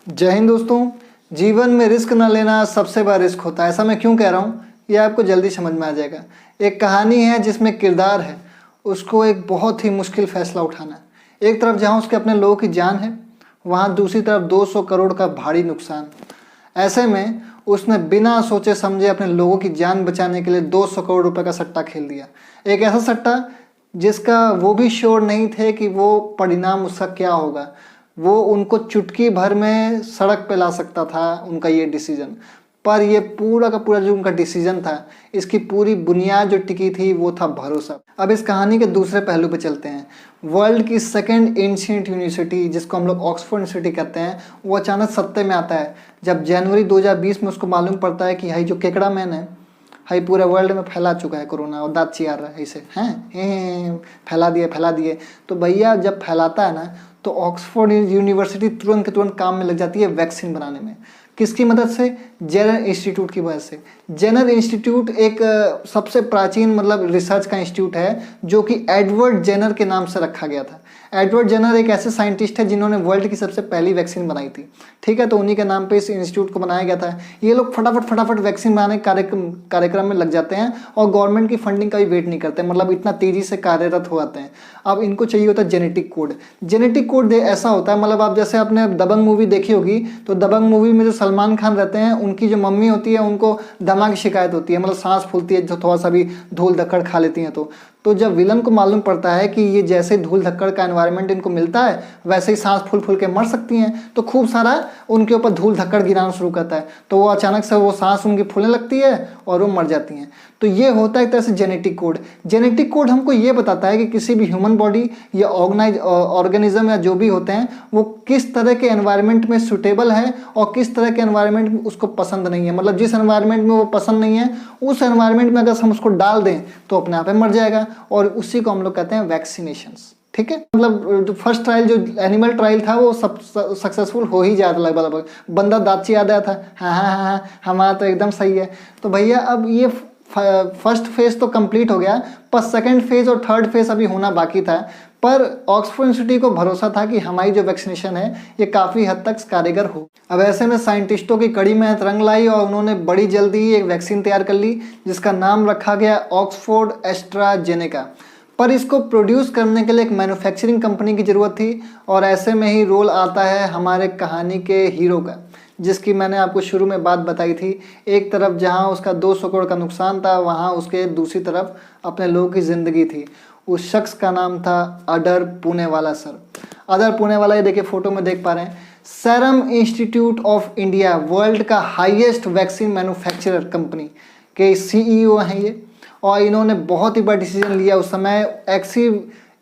जय हिंद दोस्तों। जीवन में रिस्क न लेना सबसे बड़ा रिस्क होता है। ऐसा मैं क्यों कह रहा हूँ ये आपको जल्दी समझ में आ जाएगा। एक कहानी है जिसमें किरदार है, उसको एक बहुत ही मुश्किल फैसला उठाना है। एक तरफ जहाँ उसके अपने लोगों की जान है, वहाँ दूसरी तरफ 200 करोड़ का भारी नुकसान। ऐसे में उसने बिना सोचे समझे अपने लोगों की जान बचाने के लिए 200 करोड़ रुपए का सट्टा खेल दिया। एक ऐसा सट्टा जिसका वो भी श्योर नहीं थे कि वो परिणाम उसका क्या होगा। वो उनको चुटकी भर में सड़क पे ला सकता था उनका ये डिसीजन। पर ये पूरा का पूरा जो उनका डिसीजन था, इसकी पूरी बुनियाद जो टिकी थी वो था भरोसा। अब इस कहानी के दूसरे पहलू पे चलते हैं। वर्ल्ड की सेकंड एंशिएंट यूनिवर्सिटी, जिसको हम लोग ऑक्सफोर्ड यूनिवर्सिटी कहते हैं, वो अचानक सत्ते में आता है जब जनवरी 2020 में उसको मालूम पड़ता है कि हाई जो केकड़ा मैन है, हाई पूरे वर्ल्ड में फैला चुका है कोरोना और दाँत चियार रहा है इसे हैं फैला दिए। तो भैया जब फैलाता है ना, तो ऑक्सफोर्ड यूनिवर्सिटी तुरंत के तुरंत काम में लग जाती है वैक्सीन बनाने में। किसकी मदद से? जेनर इंस्टीट्यूट की वजह से। जेनर इंस्टीट्यूट एक सबसे प्राचीन मतलब रिसर्च का इंस्टीट्यूट है जो कि एडवर्ड जेनर के नाम से रखा गया था। एडवर्ड जेनर एक ऐसे साइंटिस्ट है जिन्होंने वर्ल्ड की सबसे पहली वैक्सीन बनाई थी। ठीक है, तो उन्हीं के नाम पे इस इंस्टीट्यूट को बनाया गया था। ये लोग फटाफट वैक्सीन बनाने के कार्यक्रम में लग जाते हैं और गवर्नमेंट की फंडिंग का भी वेट नहीं करते, मतलब इतना तेजी से कार्यरत हो जाते हैं। अब इनको चाहिए होता है जेनेटिक कोड। जेनेटिक कोड ऐसा होता है, मतलब आप जैसे आपने दबंग मूवी देखी होगी, तो दबंग मूवी में जो सलमान खान रहते हैं, उनकी जो मम्मी होती है उनको दमा की शिकायत होती है, मतलब सांस फूलती है जो थोड़ा सा भी धूल धक्कड़ खा लेती हैं। तो जब विलन को मालूम पड़ता है कि ये जैसे धूल धक्कड़ का एनवायरनमेंट इनको मिलता है वैसे ही सांस फूल फूल के मर सकती हैं, तो खूब सारा उनके ऊपर धूल धक्कड़ गिराना शुरू करता है। तो वो अचानक से वो सांस उनकी फूलने लगती है और वो मर जाती हैं। तो ये होता है एक तरह से जेनेटिक कोड। जेनेटिक कोड हमको ये बताता है कि किसी भी ह्यूमन बॉडी या ऑर्गेनिज्म या जो भी होते हैं वो किस तरह के एनवायरनमेंट में सुटेबल है और किस तरह के एनवायरनमेंट में उसको पसंद नहीं है। मतलब जिस एनवायरनमेंट में वो पसंद नहीं है उस एनवायरनमेंट में अगर हम उसको डाल दें तो अपने आप ही मर जाएगा, और उसी को हम लोग कहते हैं वैक्सीनेशंस। ठीक है, मतलब जो फर्स्ट ट्रायल जो एनिमल ट्रायल था वो सब सक्सेसफुल हो ही जाता लगभग। बंदा दाची याद आया था, हाँ हमारा तो एकदम सही है। तो भैया अब ये फर्स्ट फेज तो कंप्लीट हो गया, पर सेकंड फेज और थर्ड फेज अभी होना बाकी था। पर ऑक्सफोर्ड यूनिवर्सिटी को भरोसा था कि हमारी जो वैक्सीनेशन है ये काफ़ी हद तक कारगर हो। अब ऐसे में साइंटिस्टों की कड़ी मेहनत रंग लाई और उन्होंने बड़ी जल्दी ही एक वैक्सीन तैयार कर ली जिसका नाम रखा गया ऑक्सफोर्ड एस्ट्राजेनेका। पर इसको प्रोड्यूस करने के लिए एक मैन्युफैक्चरिंग कंपनी की ज़रूरत थी, और ऐसे में ही रोल आता है हमारे कहानी के हीरो का, जिसकी मैंने आपको शुरू में बात बताई थी। एक तरफ जहां उसका 200 करोड़ का नुकसान था, वहां उसके दूसरी तरफ अपने लोगों की ज़िंदगी थी। उस शख्स का नाम था अडर पूनेवाला सर। अडर पूनेवाला, ये देखिए फोटो में देख पा रहे हैं, serum institute of India, world का हाईएस्ट वैक्सीन मैन्युफैक्चरर कंपनी के CEO हैं ये। और इन्होंने बहुत ही बड़ा डिसीजन लिया उस समय।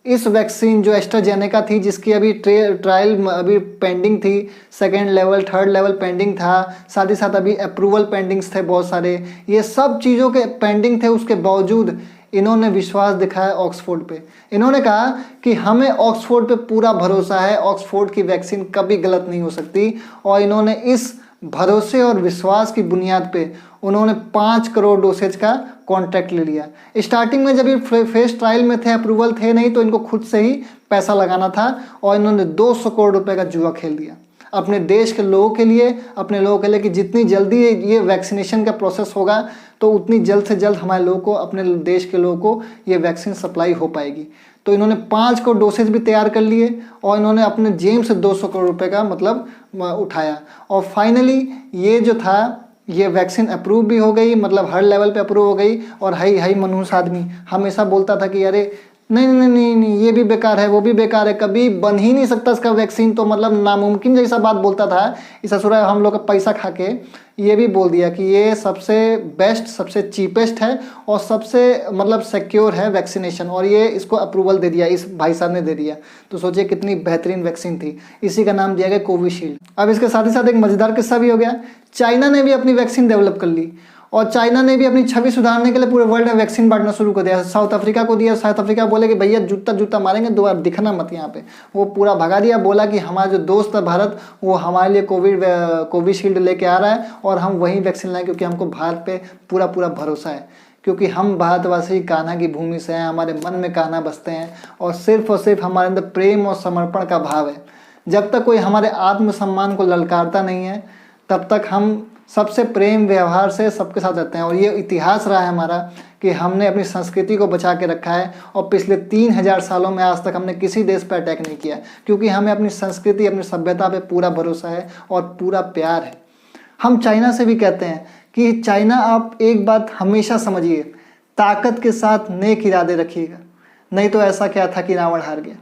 इस वैक्सीन जो एस्ट्राजेनेका थी, जिसकी अभी ट्रायल अभी पेंडिंग थी, second level third level pending था, साथ ही साथ अभी अप्रूवल पेंडिंग्स थे बहुत सारे, ये सब चीज़ों के पेंडिंग थे। उसके बावजूद इन्होंने विश्वास दिखाया ऑक्सफोर्ड पे। इन्होंने कहा कि हमें ऑक्सफोर्ड पे पूरा भरोसा है, ऑक्सफोर्ड की वैक्सीन कभी गलत नहीं हो सकती। और इन्होंने इस भरोसे और विश्वास की बुनियाद पे उन्होंने 5 करोड़ डोसेज का कॉन्ट्रैक्ट ले लिया। स्टार्टिंग में जब ये फेस ट्रायल में थे, अप्रूवल थे नहीं, तो इनको खुद से ही पैसा लगाना था और इन्होंने 200 करोड़ रुपए का जुआ खेल दिया अपने देश के लोगों के लिए, अपने लोगों के लिए, कि जितनी जल्दी ये वैक्सीनेशन का प्रोसेस होगा तो उतनी जल्द से जल्द हमारे लोगों को, अपने देश के लोगों को ये वैक्सीन सप्लाई हो पाएगी। तो इन्होंने 5 करोड़ डोसेज भी तैयार कर लिए और इन्होंने अपने जेब से 200 करोड़ रुपए का मतलब उठाया। और फाइनली ये जो था, ये वैक्सीन अप्रूव भी हो गई, मतलब हर लेवल पे अप्रूव हो गई। और हाई मनहूस आदमी हमेशा बोलता था कि अरे नहीं, ये भी बेकार है, वो भी बेकार है, कभी बन ही नहीं सकता इसका वैक्सीन, तो मतलब नामुमकिन जैसा बात बोलता था। इस ससुरा हम लोग का पैसा खा के ये भी बोल दिया कि ये सबसे बेस्ट, सबसे चीपेस्ट है और सबसे मतलब सिक्योर है वैक्सीनेशन, और ये इसको अप्रूवल दे दिया, इस भाई साहब ने दे दिया। तो सोचिए कितनी बेहतरीन वैक्सीन थी। इसी का नाम दिया गया कोविशील्ड। अब इसके साथ ही साथ एक मज़ेदार किस्सा भी हो गया। चाइना ने भी अपनी वैक्सीन डेवलप कर ली और चाइना ने भी अपनी छवि सुधारने के लिए पूरे वर्ल्ड में वैक्सीन बांटना शुरू कर दिया। साउथ अफ्रीका को दिया, साउथ अफ्रीका बोले कि भैया जूता मारेंगे, दोबारा दिखना मत यहाँ पे। वो पूरा भगा दिया, बोला कि हमारा जो दोस्त है भारत, वो हमारे लिए कोविशील्ड लेके आ रहा है और हम वही वैक्सीन लाएं, क्योंकि हमको भारत पे पूरा भरोसा है। क्योंकि हम भारतवासी कान्हा की भूमि से हैं, हमारे मन में कान्हा बसते हैं और सिर्फ हमारे अंदर प्रेम और समर्पण का भाव है। जब तक कोई हमारे आत्मसम्मान को ललकारता नहीं है तब तक हम सबसे प्रेम व्यवहार से सबके साथ रहते हैं। और ये इतिहास रहा है हमारा कि हमने अपनी संस्कृति को बचा के रखा है और पिछले 3000 सालों में आज तक हमने किसी देश पर अटैक नहीं किया, क्योंकि हमें अपनी संस्कृति, अपनी सभ्यता पे पूरा भरोसा है और पूरा प्यार है। हम चाइना से भी कहते हैं कि चाइना, आप एक बात हमेशा समझिए, ताकत के साथ नेक इरादे रखिएगा, नहीं तो ऐसा क्या था कि रावण हार गया।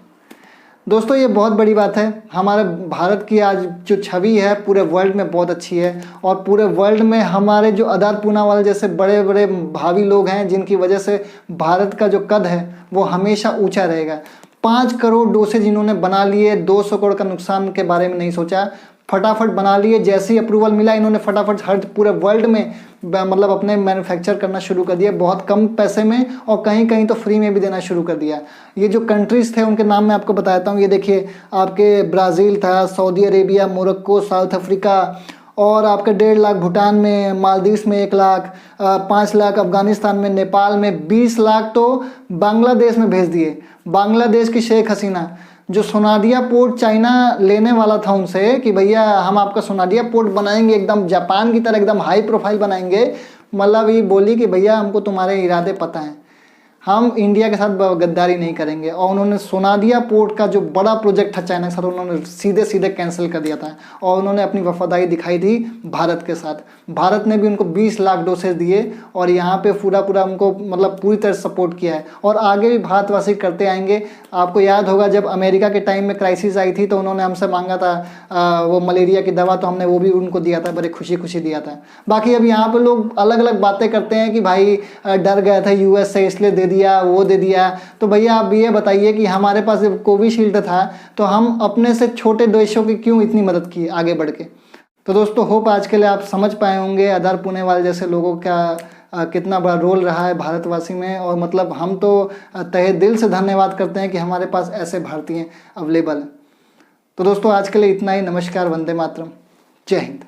दोस्तों ये बहुत बड़ी बात है। हमारे भारत की आज जो छवि है पूरे वर्ल्ड में बहुत अच्छी है और पूरे वर्ल्ड में हमारे जो आदार पूनावाला जैसे बड़े बड़े भावी लोग हैं जिनकी वजह से भारत का जो कद है वो हमेशा ऊंचा रहेगा। 5 करोड़ डोसेज इन्होंने बना लिए, 200 करोड़ का नुकसान के बारे में नहीं सोचा, फटाफट बना लिए। जैसे ही अप्रूवल मिला इन्होंने फटाफट हर पूरे वर्ल्ड में मतलब अपने मैन्युफैक्चर करना शुरू कर दिया, बहुत कम पैसे में और कहीं कहीं तो फ्री में भी देना शुरू कर दिया। ये जो कंट्रीज़ थे उनके नाम मैं आपको बताता हूँ। ये देखिए, आपके ब्राज़ील था, Saudi Arabia, Morocco, south Africa, और आपके 1.5 लाख भूटान में, मालदीव्स में 1 लाख, 5 लाख अफगानिस्तान में, नेपाल में, 20 लाख तो बांग्लादेश में भेज दिए। बांग्लादेश की शेख हसीना जो सोनादिया पोर्ट चाइना लेने वाला था उनसे कि भैया हम आपका सोनादिया पोर्ट बनाएंगे, एकदम जापान की तरह एकदम हाई प्रोफाइल बनाएंगे, मतलब ये बोली कि भैया हमको तुम्हारे इरादे पता हैं, हम इंडिया के साथ गद्दारी नहीं करेंगे। और उन्होंने सोनादिया पोर्ट का जो बड़ा प्रोजेक्ट था चाइना के साथ उन्होंने सीधे सीधे कैंसिल कर दिया था और उन्होंने अपनी वफादारी दिखाई थी भारत के साथ। भारत ने भी उनको 20 लाख डोसेज दिए और यहाँ पे पूरा उनको मतलब पूरी तरह सपोर्ट किया है और आगे भी भारतवासी करते आएंगे। आपको याद होगा जब अमेरिका के टाइम में क्राइसिस आई थी तो उन्होंने हमसे मांगा था वो मलेरिया की दवा, तो हमने वो भी उनको दिया था, बड़े खुशी खुशी दिया था। बाकी अब यहाँ पे लोग अलग अलग बातें करते हैं कि भाई डर गया था यूएस से इसलिए दे दिया, वो दे दिया। तो भैया आप ये बताइए कि हमारे पास जब कोविशील्ड था तो हम अपने से छोटे देशों की क्यों इतनी मदद की आगे बढ़ के। तो दोस्तों होप आज के लिए आप समझ पाए होंगे आदार पूनावाला जैसे लोगों का कितना बड़ा रोल रहा है भारतवासी में। और मतलब हम तो तहे दिल से धन्यवाद करते हैं कि हमारे पास ऐसे भारतीय अवेलेबल हैं। तो दोस्तों आज के लिए इतना ही। नमस्कार, वंदे मातरम, जय हिंद।